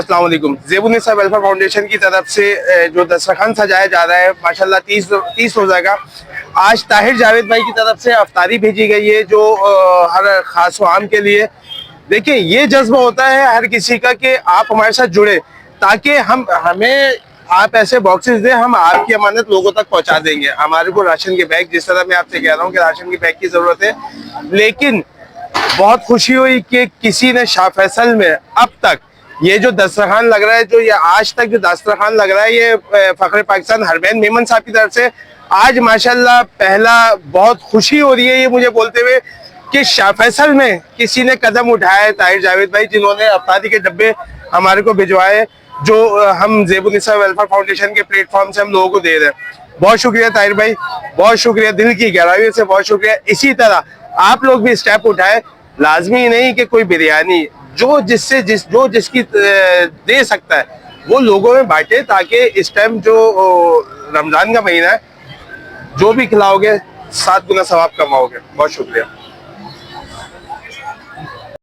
अस्सलाम वालेकुम। ज़ेबुन्निसा welfare foundation की तरफ से जो दस्तरखान सजाया जा रहा है माशाल्लाह 30 रोज़ा का, आज ताहिर जावेद भाई की तरफ से अफ्तारी भेजी गई है जो हर खास आम के लिए। देखिए ये जज्बा होता है हर किसी का कि आप हमारे साथ जुड़े ताकि हमें आप ऐसे बॉक्सेस दें, हम आपकी अमानत लोगों तक पहुंचा देंगे। हमारे को राशन के बैग, जिस तरह मैं आपसे कह रहा हूँ कि राशन के बैग की ज़रूरत है, लेकिन बहुत खुशी हुई कि किसी ने शाह फैसल में अब तक ये जो दस्तरखान लग रहा है, जो ये आज तक जो दस्तरखान लग रहा है, ये फखरे पाकिस्तान हरमैन मेमन साहब की तरफ से आज माशाल्लाह पहला बहुत खुशी हो रही है ये मुझे बोलते हुए कि शाह फैसल में किसी ने कदम उठाया है, ताहिर जावेद भाई, जिन्होंने अफ्तारी के डब्बे हमारे को भिजवाए, जो हम ज़ेबुन्निसा वेलफेयर फाउंडेशन के प्लेटफॉर्म से हम लोगों को दे रहे हैं। बहुत शुक्रिया ताहिर भाई, बहुत शुक्रिया, दिल की गहराइयों से बहुत शुक्रिया। इसी तरह आप लोग भी स्टेप उठाए, लाजमी नहीं कि कोई बिरयानी जो जिसकी दे सकता है वो लोगों में बांटे, ताकि इस टाइम जो रमजान का महीना है, जो भी खिलाओगे 7 गुना सवाब कमाओगे। बहुत शुक्रिया।